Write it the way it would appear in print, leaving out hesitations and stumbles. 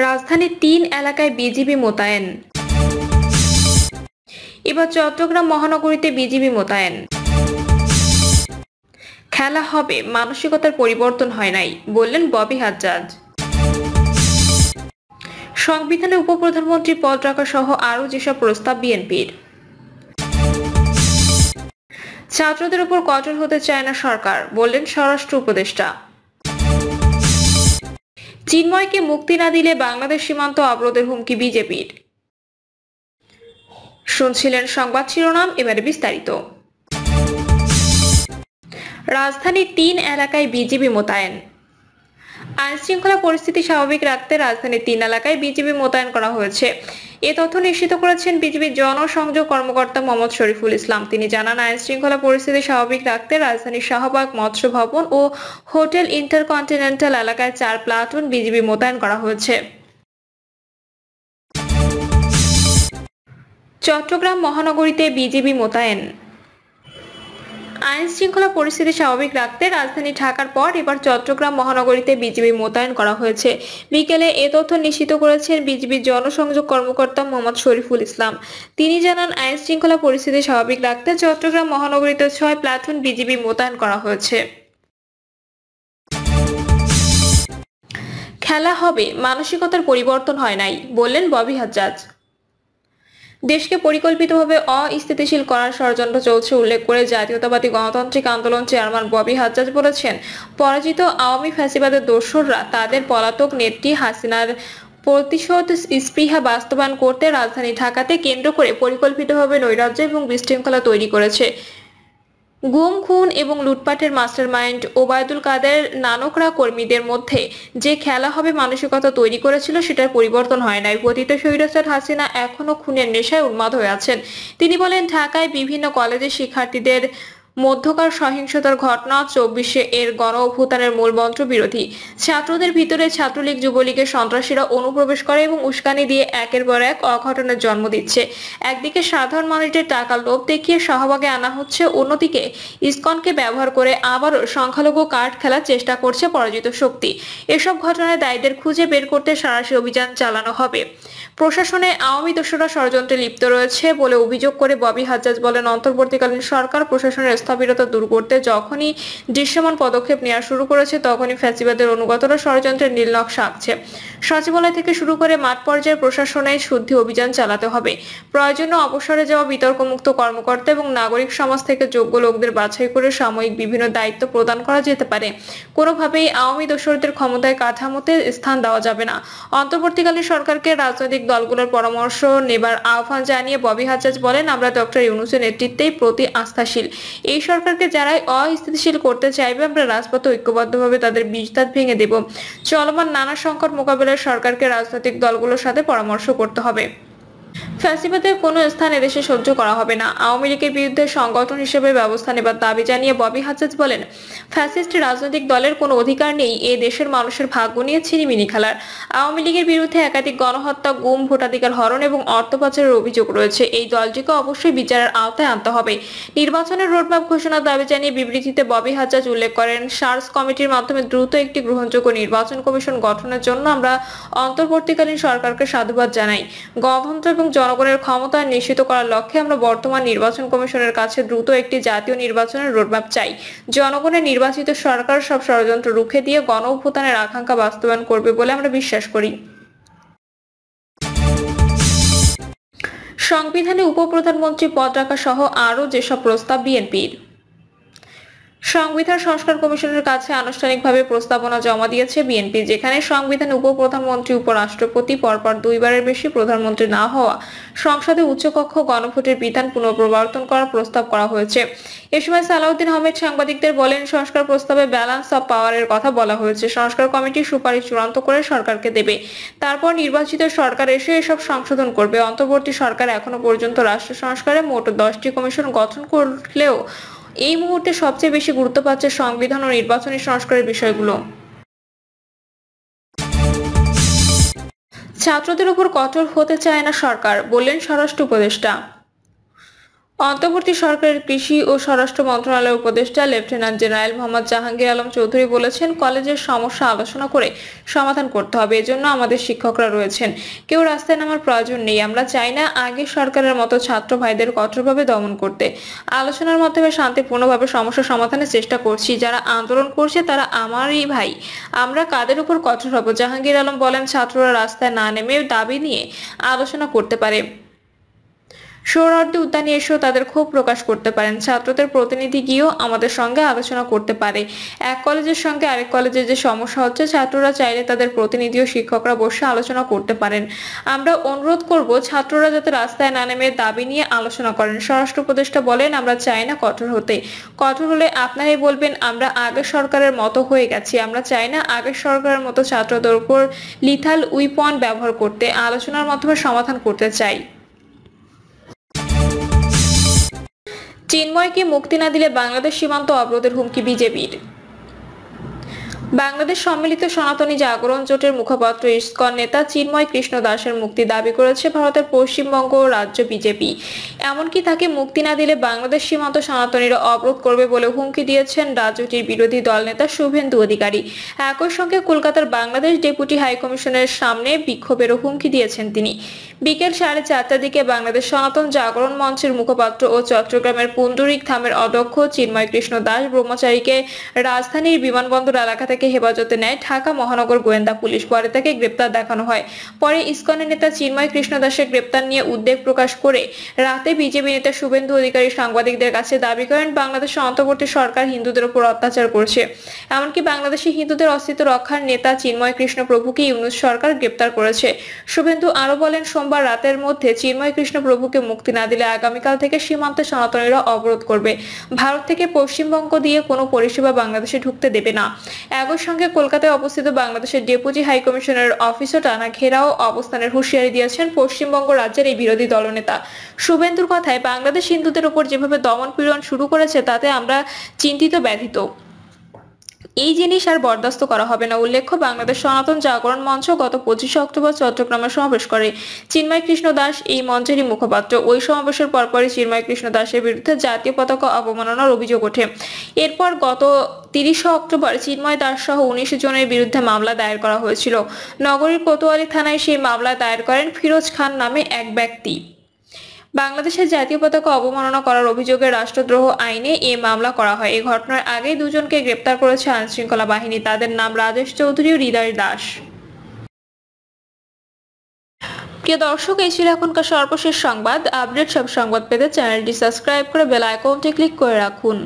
রাজধানীর ৩ এলাকায় বিজিবি মোতায়েন। এবার চট্টগ্রাম মহানগরীতে বিজিবি মোতায়েন। খেলা হবে, মানসিকতার পরিবর্তন হয় নাই, বললেন ববি হাজ্জাজ। সংবিধানে উপপ্রধানমন্ত্রী পদ রাখা সহ আরও যেসব প্রস্তাব বিএনপির। ছাত্রদের উপর কঠোর হতে চায় না সরকার, বললেন স্বরাষ্ট্র উপদেষ্টা। চিন্ময়কে মুক্তি না দিলে বাংলাদেশ সীমান্ত অবরোধের হুমকি বিজেপির। শুনছিলেন সংবাদ শিরোনাম, এবারে বিস্তারিত। রাজধানীর ৩ এলাকায় বিজিবি মোতায়েন। আইন শৃঙ্খলা পরিস্থিতি স্বাভাবিক রাখতে রাজধানীর ৩ এলাকায় বিজিবি মোতায়েন করা হয়েছে। এ তথ্য নিশ্চিত করেছেন বিজিবির জনসংযোগ কর্মকর্তা মোহাম্মদ শরীফুল ইসলাম। তিনি জানান, আইন শৃঙ্খলা পরিস্থিতি স্বাভাবিক রাখতে রাজধানীর শাহবাগ, মৎস্য ভবন ও হোটেল ইন্টারকন্টিনেন্টাল এলাকায় ৪ প্লাটুন বিজিবি মোতায়েন করা হয়েছে। চট্টগ্রাম মহানগরীতে বিজিবি মোতায়েন। আইন শৃঙ্খলা পরিস্থিতি স্বাভাবিক রাখতে রাজধানী ঢাকার পর এবার চট্টগ্রাম মহানগরীতে বিজিবি মোতায়েন করা হয়েছে। বিকেলে এ তথ্য নিশ্চিত করেছেন বিজিবির জনসংযোগ কর্মকর্তা মোহাম্মদ শরীফুল ইসলাম। তিনি জানান, আইন শৃঙ্খলা পরিস্থিতি স্বাভাবিক রাখতে চট্টগ্রাম মহানগরীতে ৬ প্লাটুন বিজিবি মোতায়েন করা হয়েছে। খেলা হবে, মানসিকতার পরিবর্তন হয় নাই, বললেন ববি হাজ্জাজ। দেশকে পরিকল্পিতভাবে অস্থিতিশীল করার ষড়যন্ত্র চলছে উল্লেখ করে জাতীয়তাবাদী গণতান্ত্রিক আন্দোলন চেয়ারম্যান ববি হাজ্জাজ বলেছেন, পরাজিত আওয়ামী ফ্যাসিবাদের দোসররা তাদের পলাতক নেত্রী হাসিনার প্রতিশোধ স্পৃহা বাস্তবায়ন করতে রাজধানী ঢাকাতে কেন্দ্র করে পরিকল্পিতভাবে নৈরাজ্য এবং বিশৃঙ্খলা তৈরি করেছে। গুম, খুন এবং লুটপাটের মাস্টারমাইন্ড ওবায়দুল কাদের নানকরা কর্মীদের মধ্যে যে খেলা হবে মানসিকতা তৈরি করেছিল, সেটার পরিবর্তন হয় নাই। পতিত স্বৈরাচার হাসিনা এখনো খুনের নেশায় উন্মাদ হয়ে আছেন। তিনি বলেন, ঢাকায় বিভিন্ন কলেজের শিক্ষার্থীদের মধ্যকার সহিংসতার ঘটনা ২৪শে এর গণ অভ্যুত্থানের মূলমন্ত্র বিরোধী। ছাত্রদের ভিতরে ছাত্রলীগ, যুবলীগের সন্ত্রাসীরা অনুপ্রবেশ করে এবং উস্কানি দিয়ে একের পর এক অঘটনের জন্ম দিচ্ছে। একদিকে সাধারণ মানুষের টাকার লোভ দেখিয়ে শাহবাগে আনা হচ্ছে, অন্যদিকে ইসকনকে ব্যবহার করে আবারও সংখ্যালঘু কার্ড খেলার চেষ্টা করছে পরাজিত শক্তি। এসব ঘটনায় দায়ীদের খুঁজে বের করতে সাঁড়াশি অভিযান চালানো হবে। প্রশাসনে আওয়ামী দোসররা ষড়যন্ত্রে লিপ্ত রয়েছে বলে অভিযোগ করে ববি হাজ্জাজ বলেন, অন্তর্বর্তীকালীন সরকার প্রশাসনের স্থবিরতা দূর করতে যখনই দৃশ্যমান পদক্ষেপ নেওয়া শুরু করেছে, তখনই ফ্যাসিবাদের অনুগতরা ষড়যন্ত্রের নীল নকশা আঁকছে। সচিবালয় থেকে শুরু করে মাঠ পর্যায়ে প্রশাসনে শুদ্ধি অভিযান চালাতে হবে। প্রয়োজনে অবসরে যাওয়া বিতর্কমুক্ত কর্মকর্তা এবং নাগরিক সমাজ থেকে যোগ্য লোকদের বাছাই করে সাময়িক বিভিন্ন দায়িত্ব প্রদান করা যেতে পারে। কোনোভাবেই আওয়ামী দোসরদের ক্ষমতায় কাঠামোতে স্থান দেওয়া যাবে না। অন্তর্বর্তীকালীন সরকারকে রাজনৈতিক দলগুলোর পরামর্শ নেবার আহ্বান জানিয়ে ববি হাজ্জাজ বলেন, আমরা ডক্টর ইউনূসের নেতৃত্বেই প্রতি আস্থাশীল। এই সরকারকে যারাই অস্থিতিশীল করতে চাইবে, আমরা রাজপথে ঐক্যবদ্ধভাবে তাদের বিজদাত ভেঙে দেব। চলমান নানা সংকট মোকাবেলায় সরকারকে রাজনৈতিক দলগুলোর সাথে পরামর্শ করতে হবে। ফ্যাসিবাদের কোনো স্থান এদেশে সহ্য করা হবে না। আওয়ামী লীগের বিরুদ্ধে সংগঠন হিসেবে ব্যবস্থা নেবার দাবি জানিয়ে ববি হাজ্জাজ বলেন, ফ্যাসিস্ট রাজনৈতিক দলের কোনো অধিকার নেই এ দেশের মানুষের ভাগ্য নিয়ে ছিনিমিনি খেলার। আওয়ামী লীগের বিরুদ্ধে একাধিক গণহত্যা, গুম, ভোটাধিকার হরণ এবং অর্থ পাচারের অভিযোগ রয়েছে। এই দলটিকে অবশ্যই বিচারের আওতায় আনতে হবে। নির্বাচনের রোডম্যাপ ঘোষণার দাবি জানিয়ে বিবৃতিতে ববি হাজ্জাজ উল্লেখ করেন, সার্স কমিটির মাধ্যমে দ্রুত একটি গ্রহণযোগ্য নির্বাচন কমিশন গঠনের জন্য আমরা অন্তর্বর্তীকালীন সরকারকে সাধুবাদ জানাই। গণতন্ত্র এবং জনগণের ক্ষমতা নিশ্চিত করার লক্ষ্যে আমরা বর্তমান নির্বাচন কমিশনের কাছে দ্রুত একটি জাতীয় নির্বাচনের রোডম্যাপ চাই। জনগণের নির্বাচিত সরকার সব ষড়যন্ত্র রুখে দিয়ে গণ অভ্যুত্থানের আকাঙ্ক্ষা বাস্তবায়ন করবে বলে আমরা বিশ্বাস করি। সংবিধানে উপপ্রধানমন্ত্রী পদ রাখা সহ আরও যেসব প্রস্তাব বিএনপির। সংবিধান সংস্কার কমিশনের কাছে আনুষ্ঠানিকভাবে প্রস্তাবনা জমা দিয়েছে বিএনপি, যেখানে সংবিধানে উপপ্রধানমন্ত্রী, উপরাষ্ট্রপতি, পরপর ২ বারের বেশি প্রধানমন্ত্রী না হওয়া, সংসদে উচ্চকক্ষ গণভোটের বিধান পুনঃপ্রবর্তন করার প্রস্তাব করা হয়েছে। এ সময় সালাউদ্দিন আহমেদ সাংবাদিকদের বলেন, সংস্কার প্রস্তাবে ব্যালেন্স অব পাওয়ারের কথা বলা হয়েছে। সংস্কার কমিটি সুপারিশ চূড়ান্ত করে সরকারকে দেবে, তারপর নির্বাচিত সরকার এসে এসব সংশোধন করবে। অন্তর্বর্তী সরকার এখনো পর্যন্ত রাষ্ট্র সংস্কারে মোট 10টি কমিশন গঠন করলেও এই মুহূর্তে সবচেয়ে বেশি গুরুত্ব পাচ্ছে সংবিধান ও নির্বাচনী সংস্কারের বিষয়গুলো। ছাত্রদের উপর কঠোর হতে চায় না সরকার, বললেন স্বরাষ্ট্র উপদেষ্টা। অন্তর্বর্তী সরকারের কৃষি ও স্বরাষ্ট্র মন্ত্রণালয়ের উপদেষ্টা লেফটেন্যান্ট জেনারেল মোহাম্মদ জাহাঙ্গীর আলম চৌধুরী বলেছেন, কলেজের সমস্যা আলোচনা করে সমাধান করতে হবে। এজন্য আমাদের শিক্ষকরা রয়েছেন। কেউ রাস্তায় নামার প্রয়োজন নেই। আমরা চাই না আগের সরকারের মতো ছাত্র ভাইদের কঠোরভাবে দমন করতে। আলোচনার মাধ্যমে শান্তিপূর্ণভাবে সমস্যা সমাধানের চেষ্টা করছি। যারা আন্দোলন করছে তারা আমারই ভাই। আমরা কাদের উপর কঠোর হব? জাহাঙ্গীর আলম বলেন, ছাত্ররা রাস্তায় না নেমে দাবি নিয়ে আলোচনা করতে পারে। সোহরাওয়ার্দী উদ্যানে এসেও তাদের ক্ষোভ প্রকাশ করতে পারেন। ছাত্রদের প্রতিনিধি গিয়েও আমাদের সঙ্গে আলোচনা করতে পারে। এক কলেজের সঙ্গে আরেক কলেজের যে সমস্যা হচ্ছে, ছাত্ররা চাইলে তাদের প্রতিনিধি ও শিক্ষকরা বসে আলোচনা করতে পারেন। আমরা অনুরোধ করব ছাত্ররা যাতে রাস্তায় না নেমে দাবি নিয়ে আলোচনা করেন। স্বরাষ্ট্র উপদেষ্টা বলেন, আমরা চাই না কঠোর হতে। কঠোর হলে আপনারাই বলবেন আমরা আগের সরকারের মতো হয়ে গেছি। আমরা চাই না আগের সরকারের মতো ছাত্রদের উপর লিথাল উইপন ব্যবহার করতে। আলোচনার মাধ্যমে সমাধান করতে চাই। চিন্ময়কে মুক্তি না দিলে বাংলাদেশ সীমান্ত অবরোধের হুমকি বিজেপির। বাংলাদেশ সম্মিলিত সনাতনী জাগরণ জোটের মুখপাত্র ইসকন নেতা চিন্ময় কৃষ্ণ দাসের মুক্তি দাবি করেছে ভারতের পশ্চিমবঙ্গ রাজ্য বিজেপি। এমনকি তাকে মুক্তি না দিলে বাংলাদেশ সীমান্ত সনাতনীরা অবরোধ করবে বলে হুমকি দিয়েছেন রাজ্যটির বিরোধী দল নেতা শুভেন্দু অধিকারী। একই সঙ্গে কলকাতার বাংলাদেশ ডেপুটি হাইকমিশনের সামনে বিক্ষোভেরও হুমকি দিয়েছেন তিনি। বিকেল 4:30টার দিকে বাংলাদেশ সনাতন জাগরণ মঞ্চের মুখপাত্র ও চট্টগ্রামের পুন্ডরিক ধামের অধ্যক্ষ চিন্ময় কৃষ্ণ দাস ব্রহ্মচারীকে রাজধানীর বিমানবন্দর এলাকা থেকে হেফাজতে নেয় ঢাকা মহানগর গোয়েন্দা পুলিশ। পরে তাকে গ্রেপ্তার দেখানো হয়। পরে ইসকনের নেতা চিন্ময় কৃষ্ণ দাসের গ্রেপ্তার নিয়ে উদ্বেগ প্রকাশ করে রাতে বিজেপি নেতা শুভেন্দু অধিকারী সাংবাদিকদের কাছে দাবি করেন, বাংলাদেশের অন্তর্বর্তী সরকার হিন্দুদের উপর অত্যাচার করছে। এমনকি বাংলাদেশি হিন্দুদের অস্তিত্ব রক্ষার নেতা চিন্ময় কৃষ্ণ প্রভুকে ইউনূস সরকার গ্রেপ্তার করেছে। শুভেন্দু আরো বলেন, সোমবার রাতের মধ্যে চিন্ময় কৃষ্ণ প্রভুকে মুক্তি না দিলে আগামীকাল থেকে সীমান্তে সনাতনীরা অবরোধ করবে। ভারত থেকে পশ্চিমবঙ্গ দিয়ে কোনো পরিষেবা বাংলাদেশে ঢুকতে দেবে না। একই সঙ্গে কলকাতায় অবস্থিত বাংলাদেশের ডেপুটি হাইকমিশনের অফিসও টানা ঘেরাও অবস্থানের হুঁশিয়ারি দিয়েছেন পশ্চিমবঙ্গ রাজ্যের এই বিরোধী দলনেতা। শুভেন্দুর কথায়, বাংলাদেশ হিন্দুদের উপর যেভাবে দমন পীড়ন শুরু করেছে তাতে আমরা চিন্তিত, ব্যথিত। এই জিনিস আর বরদাস্ত করা হবে না। উল্লেখ্য, বাংলাদেশ সনাতন জাগরণ মঞ্চ গত 25শে অক্টোবর চট্টগ্রামে সমাবেশ করে। চিন্ময় কৃষ্ণ দাস এই মঞ্চেরই মুখপাত্র। ওই সমাবেশের পরপরই চিন্ময় কৃষ্ণ দাসের বিরুদ্ধে জাতীয় পতাকা অবমাননার অভিযোগ ওঠে। এরপর গত 30শে অক্টোবর চিন্ময় দাস সহ 19 জনের বিরুদ্ধে মামলা দায়ের করা হয়েছিল। নগরীর কোতোয়ালি থানায় সেই মামলা দায়ের করেন ফিরোজ খান নামে এক ব্যক্তি। বাংলাদেশের জাতীয় পতাকা অবমাননা করার অভিযোগে রাষ্ট্রদ্রোহ আইনে এ মামলা করা হয়। এই ঘটনার আগেই দুজনকে গ্রেপ্তার করেছে আইনশৃঙ্খলা বাহিনী। তাদের নাম রাজেশ চৌধুরী ও হৃদয় দাস। প্রিয় দর্শক, এই ছিল এখনকার সর্বশেষ সংবাদ। আপডেট সব সংবাদ পেতে চ্যানেলটি সাবস্ক্রাইব করে বেল আইকনটি ক্লিক করে রাখুন।